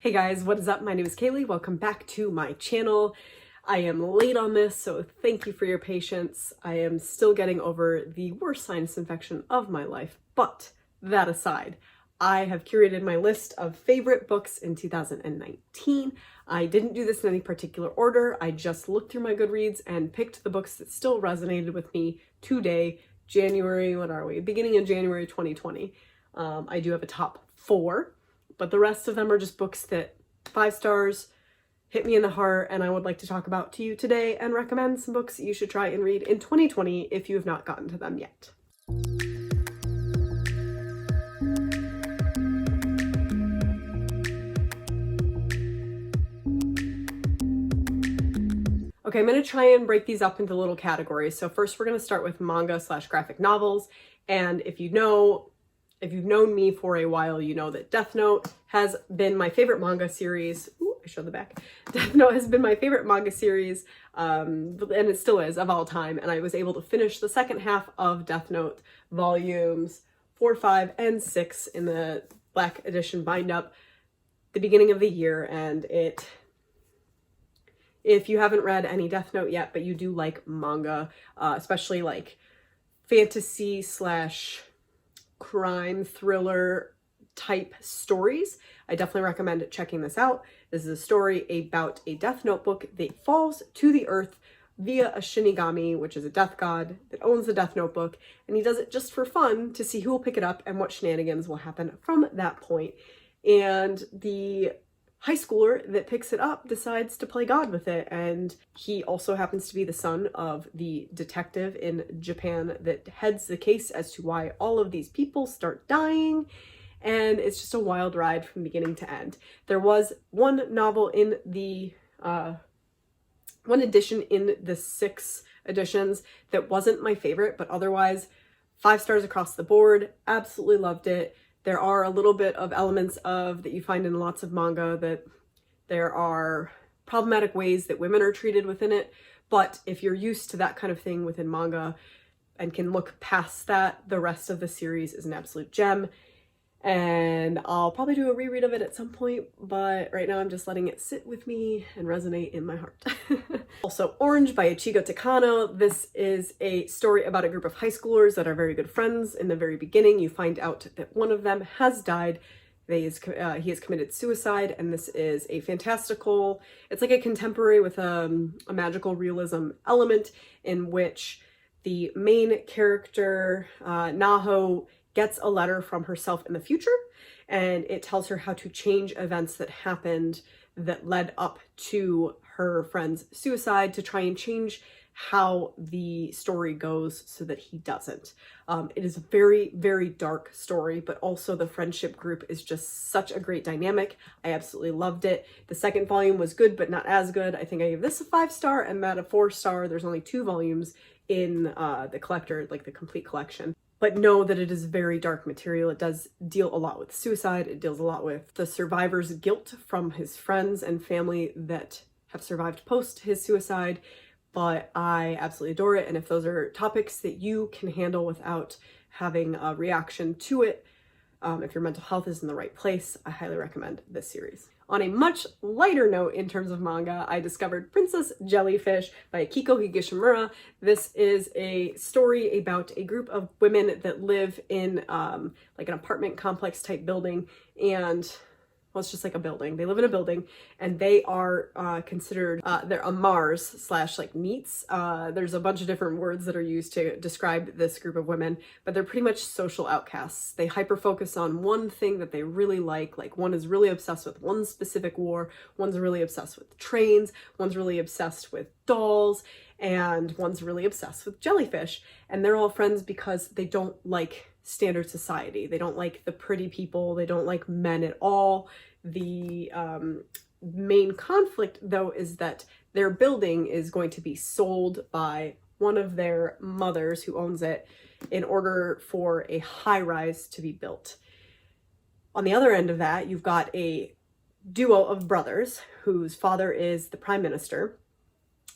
Hey guys, what is up? My name is Kaylee. Welcome back to my channel. I am late on this, so thank you for your patience. I am still getting over the worst sinus infection of my life, but that aside, I have curated my list of favorite books in 2019. I didn't do this in any particular order. I just looked through my Goodreads and picked the books that still resonated with me today, beginning of January 2020. I do have a top 4. But the rest of them are just books that 5 stars, hit me in the heart, and I would like to talk about to you today and recommend some books that you should try and read in 2020 if you have not gotten to them yet. Okay, I'm going to try and break these up into little categories. So first we're going to start with manga/graphic novels, and if you've known me for a while, you know that Death Note has been my favorite manga series. Ooh, I showed the back. Death Note has been my favorite manga series, and it still is, of all time. And I was able to finish the second half of Death Note volumes 4, 5, and 6 in the Black Edition bind-up the beginning of the year. And if you haven't read any Death Note yet, but you do like manga, especially like fantasy / crime thriller type stories, I definitely recommend checking this out. This is a story about a Death Note book that falls to the earth via a Shinigami, which is a death god that owns the Death Note book, and he does it just for fun to see who will pick it up and what shenanigans will happen from that point. And the high schooler that picks it up decides to play God with it, and he also happens to be the son of the detective in Japan that heads the case as to why all of these people start dying, and it's just a wild ride from beginning to end. There was one novel in the one edition in the 6 editions that wasn't my favorite, but otherwise 5 stars across the board. Absolutely loved it. There are a little bit of elements of that you find in lots of manga, that there are problematic ways that women are treated within it. But if you're used to that kind of thing within manga and can look past that, the rest of the series is an absolute gem. And I'll probably do a reread of it at some point, but right now I'm just letting it sit with me and resonate in my heart. Also, Orange by Ichigo Takano. This is a story about a group of high schoolers that are very good friends. In the very beginning, you find out that one of them has died. He has committed suicide, and this is a fantastical, it's like a contemporary with a magical realism element in which the main character, Naho, gets a letter from herself in the future, and it tells her how to change events that happened that led up to her friend's suicide to try and change how the story goes so that he doesn't. It is a very, very dark story, but also the friendship group is just such a great dynamic. I absolutely loved it. The second volume was good, but not as good. I think I gave this a 5 star and that a 4 star. There's only 2 volumes in the collector, like the complete collection. But know that it is very dark material. It does deal a lot with suicide. It deals a lot with the survivor's guilt from his friends and family that have survived post his suicide. But I absolutely adore it. And if those are topics that you can handle without having a reaction to it, if your mental health is in the right place, I highly recommend this series. On a much lighter note in terms of manga, I discovered Princess Jellyfish by Akiko Higashimura. This is a story about a group of women that live in like an apartment complex type building, and well, it's just like a building. They live in a building, and they are considered, they're a Mars / like NEETs. There's a bunch of different words that are used to describe this group of women, but they're pretty much social outcasts. They hyper-focus on one thing that they really like one is really obsessed with one specific war, one's really obsessed with trains, one's really obsessed with dolls, and one's really obsessed with jellyfish. And they're all friends because they don't like standard society. They don't like the pretty people. They don't like men at all. The main conflict, though, is that their building is going to be sold by one of their mothers who owns it in order for a high-rise to be built. On the other end of that, you've got a duo of brothers whose father is the prime minister.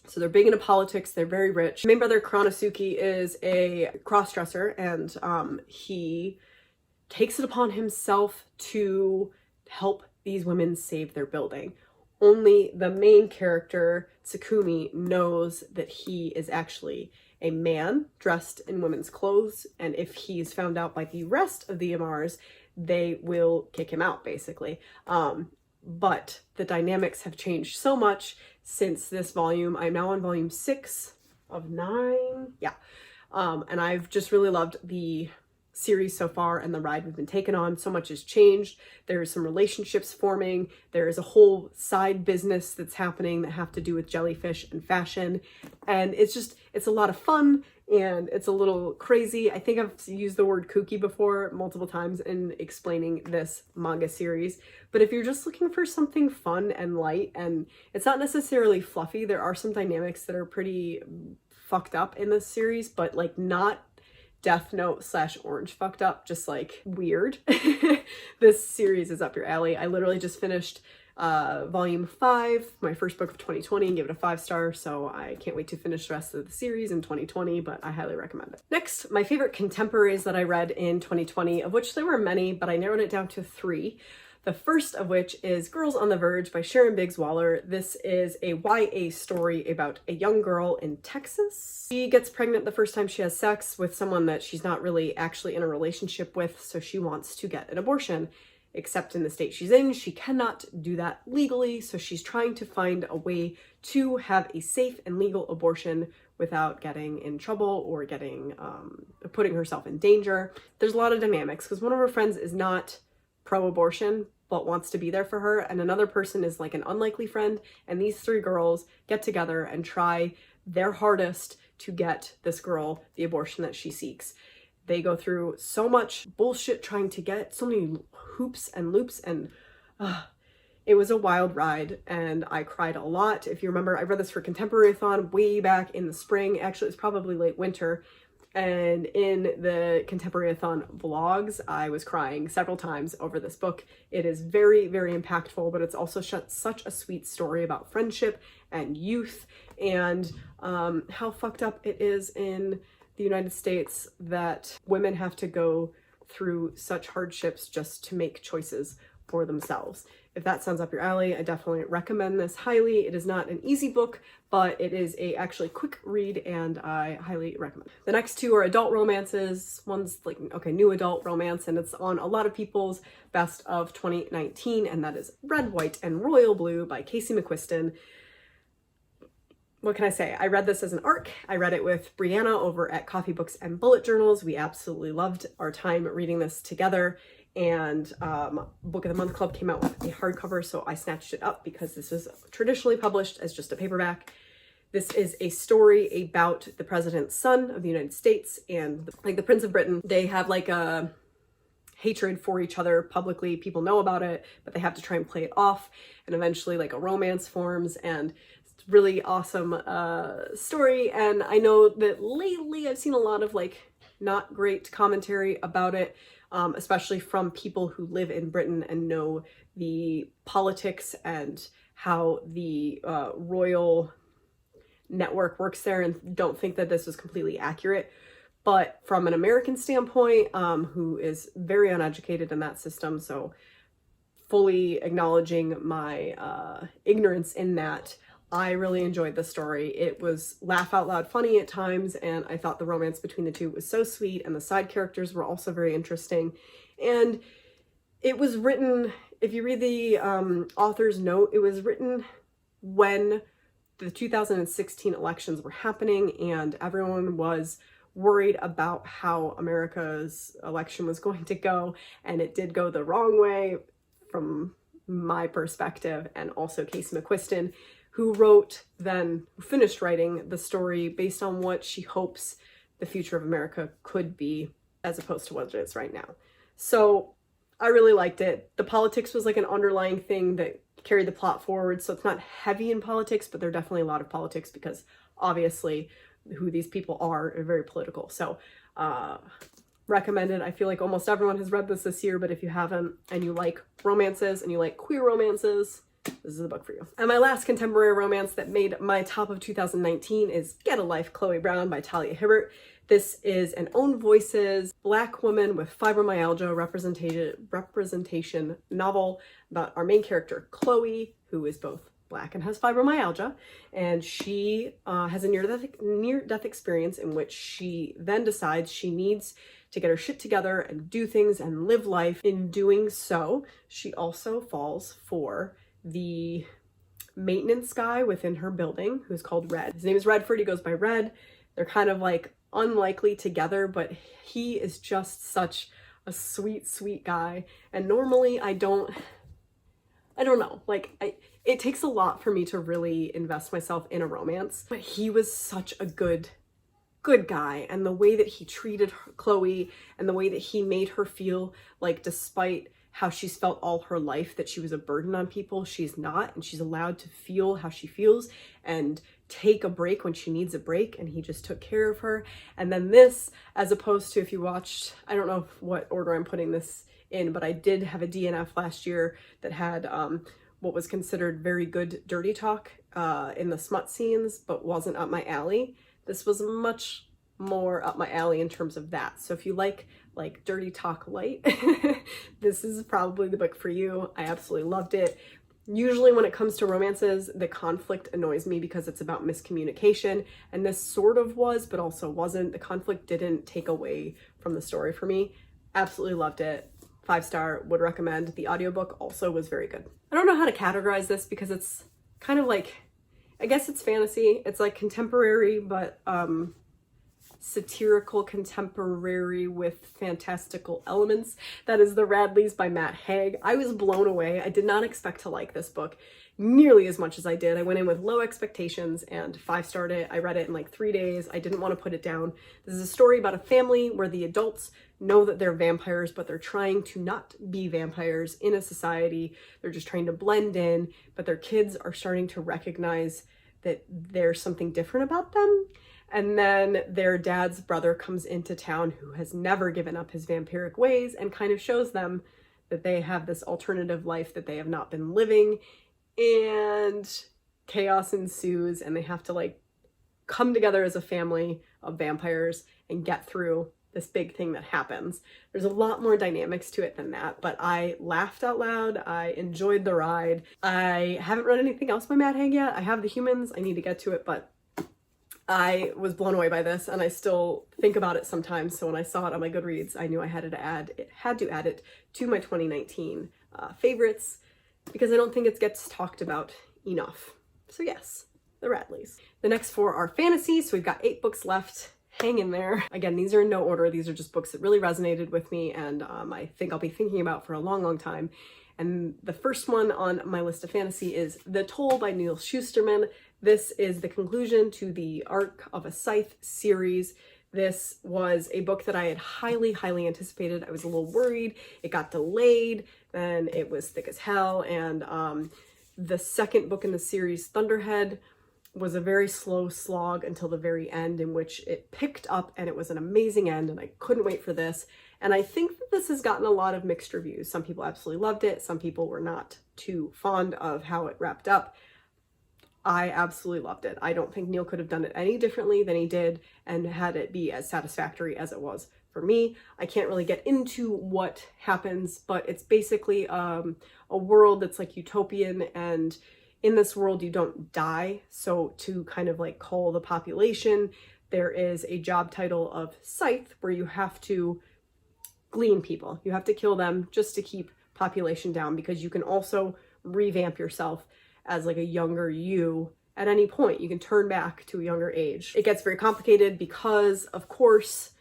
So they're big into politics, they're very rich. Main brother Kuranosuke is a cross-dresser, and he takes it upon himself to help these women saved their building. Only the main character, Tsukumi, knows that he is actually a man dressed in women's clothes, and if he's found out by the rest of the Amars, they will kick him out, basically. But the dynamics have changed so much since this volume. I'm now on volume 6 of 9. Yeah. And I've just really loved the series so far and the ride we've been taken on. So much has changed. There's some relationships forming. There is a whole side business that's happening that have to do with jellyfish and fashion. And it's a lot of fun and it's a little crazy. I think I've used the word kooky before multiple times in explaining this manga series. But if you're just looking for something fun and light, and it's not necessarily fluffy, there are some dynamics that are pretty fucked up in this series, but like not Death Note / Orange fucked up, just like weird. This series is up your alley. I literally just finished volume 5, my first book of 2020, and gave it a 5-star, so I can't wait to finish the rest of the series in 2020, but I highly recommend it. Next, my favorite contemporaries that I read in 2020, of which there were many, but I narrowed it down to 3. The first of which is Girls on the Verge by Sharon Biggs Waller. This is a YA story about a young girl in Texas. She gets pregnant the first time she has sex with someone that she's not really actually in a relationship with, so she wants to get an abortion. Except in the state she's in, she cannot do that legally, so she's trying to find a way to have a safe and legal abortion without getting in trouble or getting putting herself in danger. There's a lot of dynamics because one of her friends is not pro-abortion but wants to be there for her, and another person is like an unlikely friend, and these 3 girls get together and try their hardest to get this girl the abortion that she seeks. They go through so much bullshit trying to get so many hoops and loops, and it was a wild ride, and I cried a lot. If you remember, I read this for Contemporary-a-thon way back in the spring. Actually, it was probably late winter. And in the Contemporary-a-thon vlogs, I was crying several times over this book. It is very, very impactful, but it's also such a sweet story about friendship and youth and how fucked up it is in the United States that women have to go through such hardships just to make choices for themselves. If that sounds up your alley, I definitely recommend this highly. It is not an easy book, but it is a actually quick read and I highly recommend it. The next 2 are adult romances. One's like, okay, new adult romance, and it's on a lot of people's best of 2019, and that is Red, White, and Royal Blue by Casey McQuiston. What can I say? I read this as an arc. I read it with Brianna over at Coffee Books and Bullet Journals. We absolutely loved our time reading this together. And Book of the Month Club came out with a hardcover, so I snatched it up because this is traditionally published as just a paperback. This is a story about the president's son of the United States and like the Prince of Britain. They have like a hatred for each other publicly. People know about it, but they have to try and play it off, and eventually like a romance forms, and it's a really awesome story. And I know that lately I've seen a lot of like not great commentary about it. Especially from people who live in Britain and know the politics and how the royal network works there, and don't think that this was completely accurate. But from an American standpoint, who is very uneducated in that system, so fully acknowledging my ignorance in that, I really enjoyed the story. It was laugh out loud funny at times, and I thought the romance between the 2 was so sweet, and the side characters were also very interesting. And it was written, if you read the author's note, it was written when the 2016 elections were happening and everyone was worried about how America's election was going to go, and it did go the wrong way from my perspective, and also Casey McQuiston, who finished writing the story based on what she hopes the future of America could be as opposed to what it is right now. So I really liked it. The politics was like an underlying thing that carried the plot forward, so it's not heavy in politics, but there are definitely a lot of politics because obviously who these people are very political. So recommended. I feel like almost everyone has read this year, but if you haven't and you like romances and you like queer romances, this is the book for you. And my last contemporary romance that made my top of 2019 is Get a Life, Chloe Brown by Talia Hibbert. This is an own voices, Black woman with fibromyalgia representation novel about our main character, Chloe, who is both Black and has fibromyalgia. And she has a near-death experience in which she then decides she needs to get her shit together and do things and live life. In doing so, she also falls for the maintenance guy within her building who's called Red. His name is Redford. He goes by Red. They're kind of like unlikely together, but he is just such a sweet, sweet guy. And normally I don't know, like it takes a lot for me to really invest myself in a romance, but he was such a good guy, and the way that he treated Chloe and the way that he made her feel like, despite how she's felt all her life that she was a burden on people, she's not, and she's allowed to feel how she feels and take a break when she needs a break, and he just took care of her. And then this, as opposed to, if you watched, I don't know what order I'm putting this in, but I did have a DNF last year that had what was considered very good dirty talk in the smut scenes, but wasn't up my alley. This was much more up my alley in terms of that. So if you like dirty talk light, this is probably the book for you. I absolutely loved it. Usually when it comes to romances, the conflict annoys me because it's about miscommunication, and this sort of was, but also wasn't. The conflict didn't take away from the story for me. Absolutely loved it. 5-star, would recommend. The audiobook also was very good. I don't know how to categorize this because it's kind of like, I guess it's fantasy. It's like contemporary, but satirical contemporary with fantastical elements. That is The Radleys by Matt Haig. I was blown away. I did not expect to like this book nearly as much as I did. I went in with low expectations and 5-starred it. I read it in like 3 days. I didn't want to put it down. This is a story about a family where the adults know that they're vampires, but they're trying to not be vampires in a society. They're just trying to blend in, but their kids are starting to recognize that there's something different about them. And then their dad's brother comes into town who has never given up his vampiric ways and kind of shows them that they have this alternative life that they have not been living, and chaos ensues and they have to like come together as a family of vampires and get through this big thing that happens. There's a lot more dynamics to it than that, but I laughed out loud. I enjoyed the ride. I haven't read anything else by Matt Haig yet. I have The Humans. I need to get to it, but I was blown away by this and I still think about it sometimes. So when I saw it on my Goodreads, I knew I had to add it to my 2019 favorites, because I don't think it gets talked about enough. So yes, The Radleys. The next 4 are fantasy. So we've got 8 books left. Hang in there. Again, these are in no order. These are just books that really resonated with me and I think I'll be thinking about for a long, long time. And the first one on my list of fantasy is The Toll by Neil Shusterman. This is the conclusion to the arc of a Scythe series. This was a book that I had highly, highly anticipated. I was a little worried. It got delayed, then it was thick as hell. And the second book in the series, Thunderhead, was a very slow slog until the very end, in which it picked up and it was an amazing end, and I couldn't wait for this. And I think that this has gotten a lot of mixed reviews. Some people absolutely loved it. Some people were not too fond of how it wrapped up. I absolutely loved it. I don't think Neil could have done it any differently than he did and had it be as satisfactory as it was for me. I can't really get into what happens, but it's basically a world that's like utopian, and in this world you don't die. So to kind of like cull the population, there is a job title of Scythe where you have to glean people. You have to kill them just to keep population down, because you can also revamp yourself as like a younger you at any point. You can turn back to a younger age. It gets very complicated because, of course,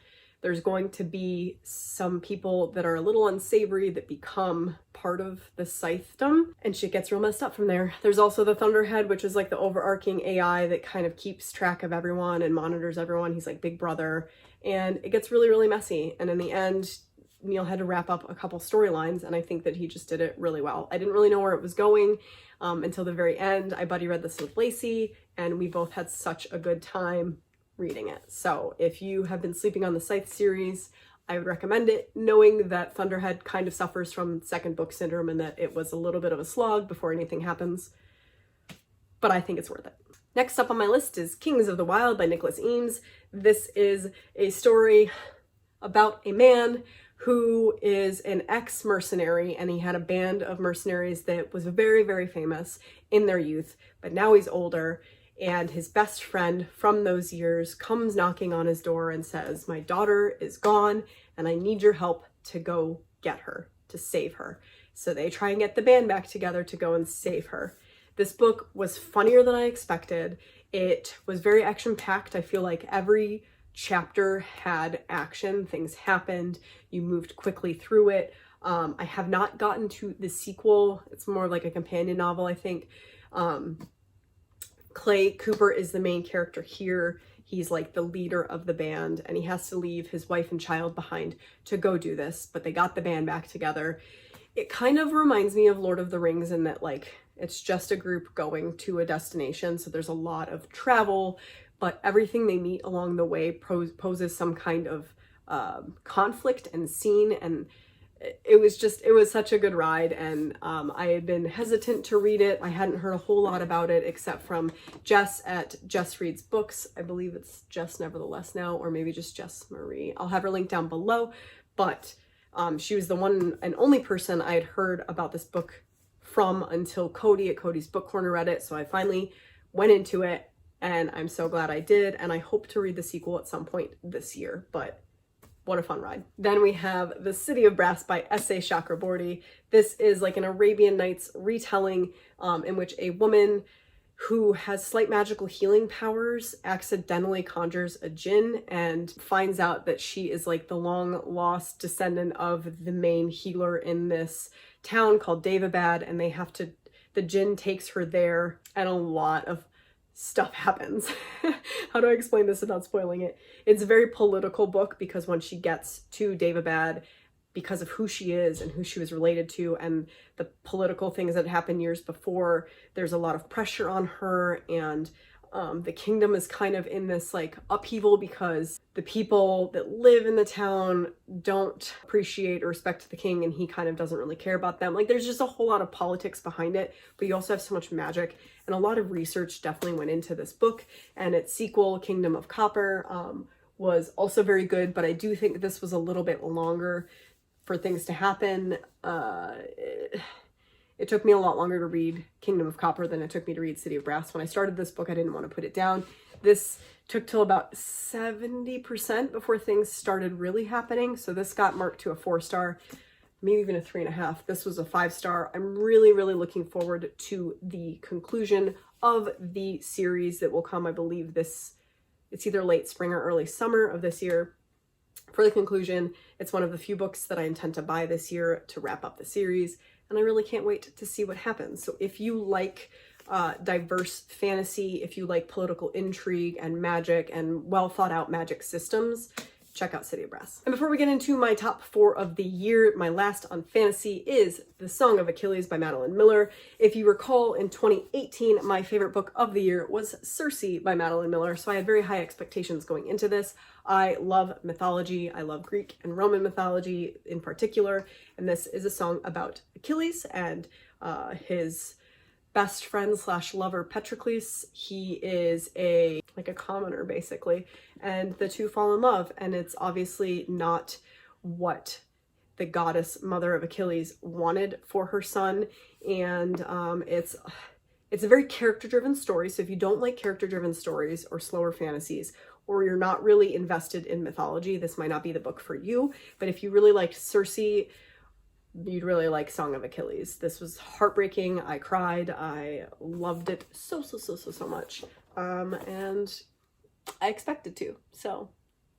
there's going to be some people that are a little unsavory that become part of the Scythedom, and shit gets real messed up from there. There's also the Thunderhead, which is like the overarching AI that kind of keeps track of everyone and monitors everyone. He's like Big Brother, and it gets really, really messy. And in the end, Neil had to wrap up a couple storylines, and I think that he just did it really well. I didn't really know where it was going until the very end. I buddy read this with Lacey, and we both had such a good time reading it. So if you have been sleeping on the Scythe series, I would recommend it, knowing that Thunderhead kind of suffers from second book syndrome and that it was a little bit of a slog before anything happens. But I think it's worth it. Next up on my list is Kings of the Wild by Nicholas Eames. This is a story about a man who is an ex-mercenary, and he had a band of mercenaries that was very, very famous in their youth, but now he's older, and his best friend from those years comes knocking on his door and says, "My daughter is gone, and I need your help to go get her, to save her." So they try and get the band back together to go and save her. This book was funnier than I expected. It was very action-packed. I feel like every chapter had action, things happened, you moved quickly through it. I have not gotten to the sequel. It's more like a companion novel, I think. Clay Cooper is the main character here. He's like the leader of the band, and he has to leave his wife and child behind to go do this, but they got the band back together. It kind of reminds me of Lord of the Rings in that, like, it's just a group going to a destination, so there's a lot of travel, but everything they meet along the way poses some kind of conflict and scene, and it was such a good ride. And I had been hesitant to read it. I hadn't heard a whole lot about it except from Jess at Jess Reads Books. I believe it's Jess Nevertheless now, or maybe just Jess Marie. I'll have her link down below, but she was the one and only person I had heard about this book from until Cody at Cody's Book Corner read it. So I finally went into it, and I'm so glad I did, and I hope to read the sequel at some point this year, but what a fun ride. Then we have The City of Brass by S.A. Chakraborty. This is like an Arabian Nights retelling in which a woman who has slight magical healing powers accidentally conjures a djinn and finds out that she is like the long lost descendant of the main healer in this town called Daevabad, and the djinn takes her there, and a lot of stuff happens. How do I explain this without spoiling it? It's a very political book because when she gets to Daevabad, because of who she is and who she was related to and the political things that happened years before, there's a lot of pressure on her, and the kingdom is kind of in this like upheaval because the people that live in the town don't appreciate or respect the king, and he kind of doesn't really care about them. Like, there's just a whole lot of politics behind it, but you also have so much magic, and a lot of research definitely went into this book. And its sequel, Kingdom of Copper, was also very good, but I do think this was a little bit longer for things to happen. It took me a lot longer to read Kingdom of Copper than it took me to read City of Brass. When I started this book, I didn't want to put it down. This took till about 70% before things started really happening. So this got marked to a 4-star, maybe even a 3.5. This was a 5-star. I'm really, really looking forward to the conclusion of the series that will come. I believe it's either late spring or early summer of this year. For the conclusion, it's one of the few books that I intend to buy this year to wrap up the series, and I really can't wait to see what happens. So if you like diverse fantasy, if you like political intrigue and magic and well thought out magic systems, check out City of Brass. And before we get into my top 4 of the year, my last on fantasy is The Song of Achilles by Madeline Miller. If you recall, in 2018, my favorite book of the year was Circe by Madeline Miller, so I had very high expectations going into this. I love mythology. I love Greek and Roman mythology in particular, and this is a song about Achilles and his best friend slash lover Patroclus. He is a commoner basically, and the two fall in love, and it's obviously not what the goddess mother of Achilles wanted for her son, and it's a very character-driven story. So if you don't like character-driven stories or slower fantasies, or you're not really invested in mythology, this might not be the book for you. But if you really liked Circe, you'd really like Song of Achilles. This was heartbreaking. I cried. I loved it so much. And I expected to. So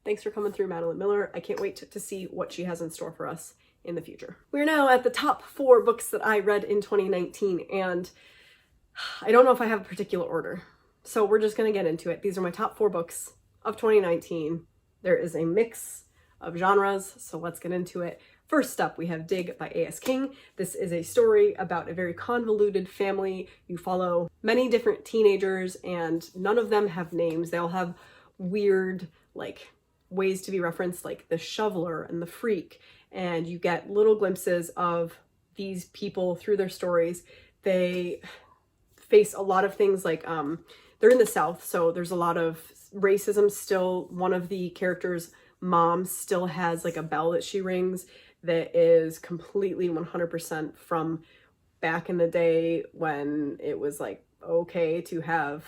thanks for coming through, Madeline Miller. I can't wait to see what she has in store for us in the future. We're now at the top 4 books that I read in 2019, and I don't know if I have a particular order. So we're just going to get into it. These are my top 4 books of 2019. There is a mix of genres, so let's get into it. First up, we have Dig by A.S. King. This is a story about a very convoluted family. You follow many different teenagers, and none of them have names. They all have weird, like, ways to be referenced, like the shoveler and the freak, and you get little glimpses of these people through their stories. They face a lot of things, like they're in the South, so there's a lot of racism still. One of the characters' mom still has like a bell that she rings that is completely 100% from back in the day when it was like okay to have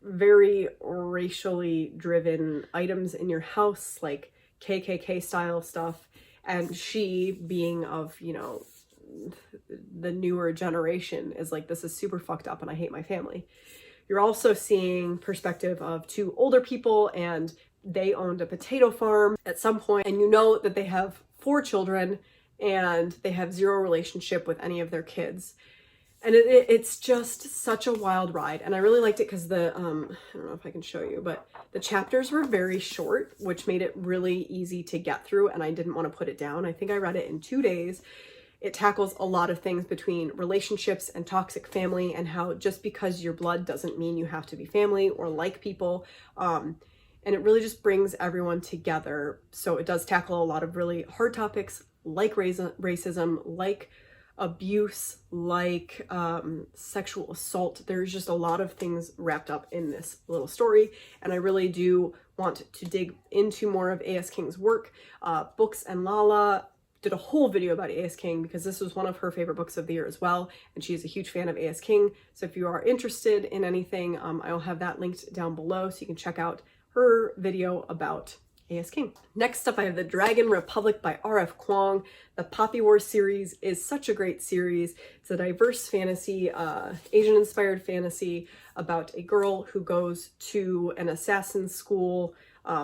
very racially driven items in your house, like KKK style stuff. And she, being of, you know, the newer generation, is like, this is super fucked up and I hate my family. You're also seeing perspective of two older people, and they owned a potato farm at some point, and you know that they have 4 children and they have 0 relationship with any of their kids. And it's just such a wild ride. And I really liked it because the, I don't know if I can show you, but the chapters were very short, which made it really easy to get through. And I didn't want to put it down. I think I read it in 2 days. It tackles a lot of things between relationships and toxic family, and how just because you're blood doesn't mean you have to be family or like people. And it really just brings everyone together. So it does tackle a lot of really hard topics, like racism, like abuse, like sexual assault. There's just a lot of things wrapped up in this little story, and I really do want to dig into more of A.S. King's work. Books and Lala did a whole video about A.S. King because this was one of her favorite books of the year as well, and she's a huge fan of A.S. King. So if you are interested in anything, I'll have that linked down below so you can check out her video about A.S. King. Next up, I have The Dragon Republic by R.F. Kuang. The Poppy War series is such a great series. It's a diverse fantasy, Asian-inspired fantasy about a girl who goes to an assassin school.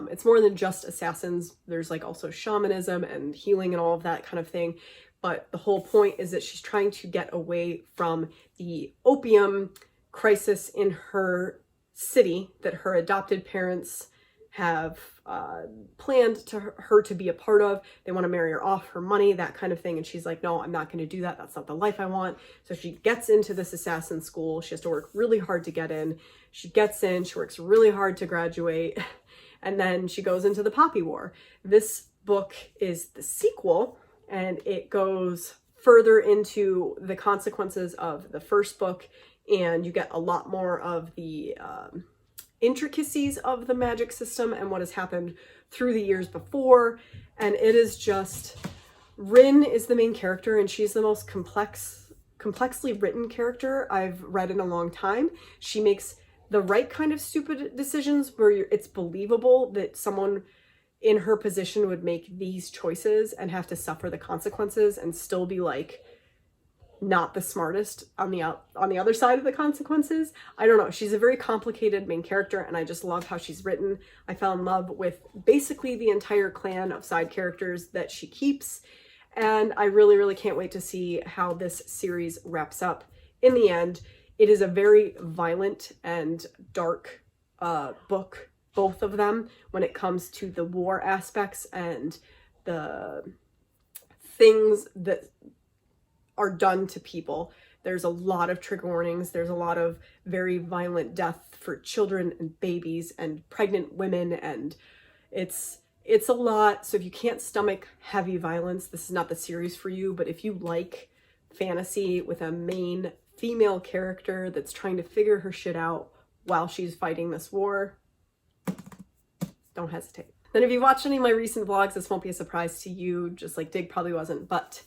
It's more than just assassins. There's like also shamanism and healing and all of that kind of thing. But the whole point is that she's trying to get away from the opium crisis in her city that her adopted parents have planned her to be a part of. They want to marry her off her money, that kind of thing. And she's like, no, I'm not going to do that. That's not the life I want. So she gets into this assassin school. She has to work really hard to get in. She gets in, she works really hard to graduate, and then she goes into the Poppy War. This book is the sequel, and it goes further into the consequences of the first book, and you get a lot more of the intricacies of the magic system and what has happened through the years before. And it is just, Rin is the main character, and she's the most complexly written character I've read in a long time. She makes the right kind of stupid decisions where it's believable that someone in her position would make these choices and have to suffer the consequences and still be like not the smartest on the other side of the consequences. I don't know. She's a very complicated main character, and I just love how she's written. I fell in love with basically the entire clan of side characters that she keeps, and I really, really can't wait to see how this series wraps up in the end. It is a very violent and dark book, both of them, when it comes to the war aspects and the things that are done to people. There's a lot of trigger warnings. There's a lot of very violent death for children and babies and pregnant women, and it's a lot. So if you can't stomach heavy violence, this is not the series for you. But if you like fantasy with a main female character that's trying to figure her shit out while she's fighting this war, don't hesitate. Then if you watched any of my recent vlogs, this won't be a surprise to you, just like Dig probably wasn't, but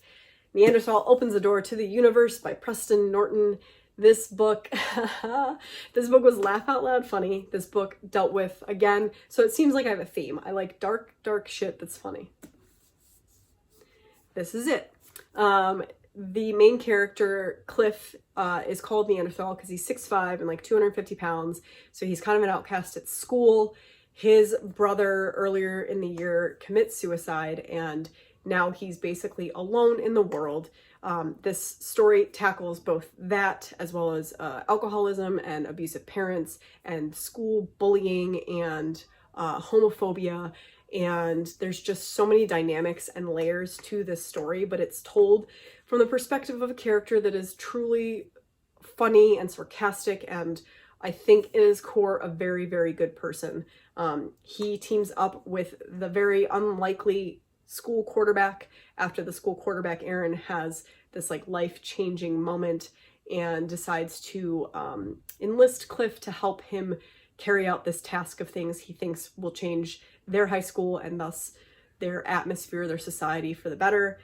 Neanderthal Opens the Door to the Universe by Preston Norton. This book, this book was laugh out loud funny. This book dealt with, again, so it seems like I have a theme. I like dark, dark shit that's funny. This is it. The main character, Cliff, is called Neanderthal because he's 6'5" and like 250 pounds. So he's kind of an outcast at school. His brother earlier in the year commits suicide, and now he's basically alone in the world. This story tackles both that as well as alcoholism and abusive parents and school bullying and homophobia. And there's just so many dynamics and layers to this story, but it's told from the perspective of a character that is truly funny and sarcastic and I think in his core a very, very good person. He teams up with the very unlikely school quarterback after the school quarterback, Aaron, has this like life-changing moment and decides to enlist Cliff to help him carry out this task of things he thinks will change their high school and thus their atmosphere, their society for the better.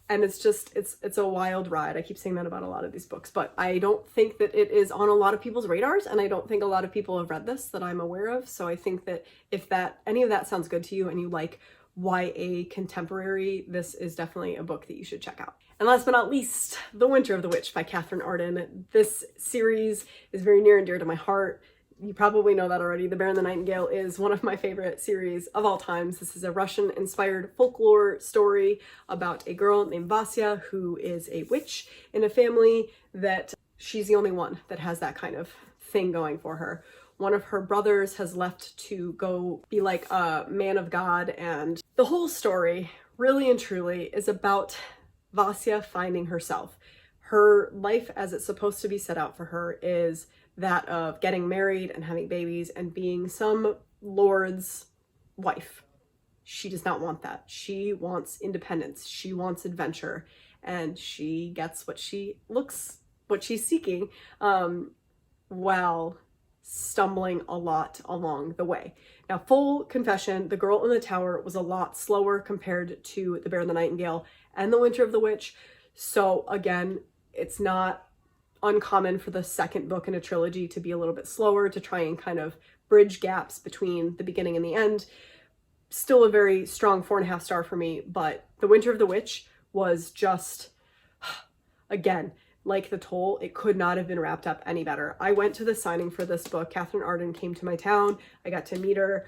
And it's just, it's a wild ride. I keep saying that about a lot of these books, but I don't think that it is on a lot of people's radars, and I don't think a lot of people have read this that I'm aware of. So I think that if any of that sounds good to you and you like YA contemporary, this is definitely a book that you should check out. And last but not least, The Winter of the Witch by Katherine Arden. This series is very near and dear to my heart. You probably know that already. The Bear and the Nightingale is one of my favorite series of all times. This is a Russian-inspired folklore story about a girl named Vasya who is a witch in a family that she's the only one that has that kind of thing going for her. One of her brothers has left to go be like a man of God, and the whole story really and truly is about Vasya finding herself. Her life as it's supposed to be set out for her is that of getting married and having babies and being some lord's wife. She does not want that. She wants independence. She wants adventure, and she gets what she's seeking, while stumbling a lot along the way. Now, full confession, The Girl in the Tower was a lot slower compared to The Bear and the Nightingale and The Winter of the Witch. So again, it's not uncommon for the second book in a trilogy to be a little bit slower, to try and kind of bridge gaps between the beginning and the end. Still a very strong 4.5 star for me, but The Winter of the Witch was just, again, like The Toll, it could not have been wrapped up any better. I went to the signing for this book. Katherine Arden came to my town. I got to meet her.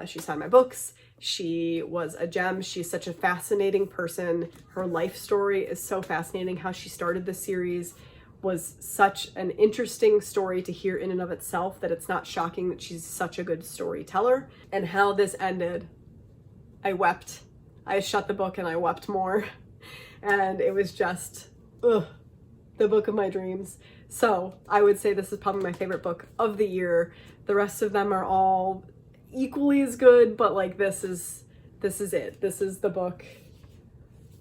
She signed my books. She was a gem. She's such a fascinating person. Her life story is so fascinating. How she started this series was such an interesting story to hear in and of itself, that it's not shocking that she's such a good storyteller. And how this ended, I wept. I shut the book and I wept more. And it was just, the book of my dreams. So I would say this is probably my favorite book of the year. The rest of them are all equally as good, but like this is it. This is the book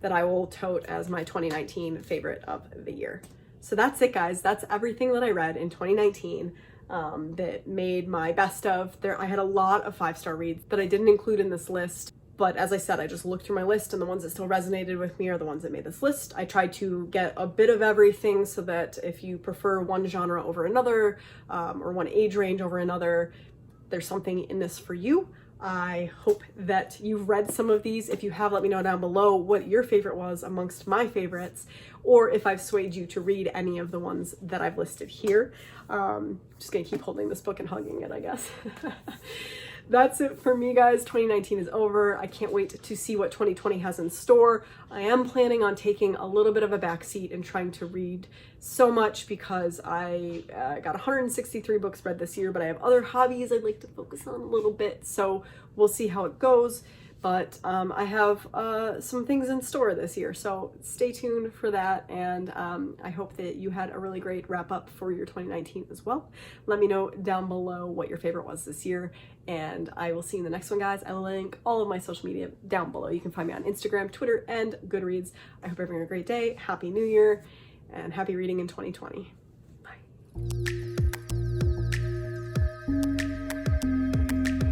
that I will tote as my 2019 favorite of the year. So that's it, guys. That's everything that I read in 2019 that made my best of. I had a lot of 5-star reads that I didn't include in this list. But as I said, I just looked through my list, and the ones that still resonated with me are the ones that made this list. I tried to get a bit of everything so that if you prefer one genre over another, or one age range over another, there's something in this for you. I hope that you've read some of these. If you have, let me know down below what your favorite was amongst my favorites, or if I've swayed you to read any of the ones that I've listed here. Just gonna keep holding this book and hugging it, I guess. That's it for me, guys. 2019 is over. I can't wait to see what 2020 has in store. I am planning on taking a little bit of a backseat and trying to read so much, because I got 163 books read this year, but I have other hobbies I'd like to focus on a little bit. So we'll see how it goes. But I have some things in store this year, so stay tuned for that. And I hope that you had a really great wrap up for your 2019 as well. Let me know down below what your favorite was this year, and I will see you in the next one, guys. I will link all of my social media down below. You can find me on Instagram, Twitter, and Goodreads. I hope you're having a great day. Happy New Year, and happy reading in 2020. Bye.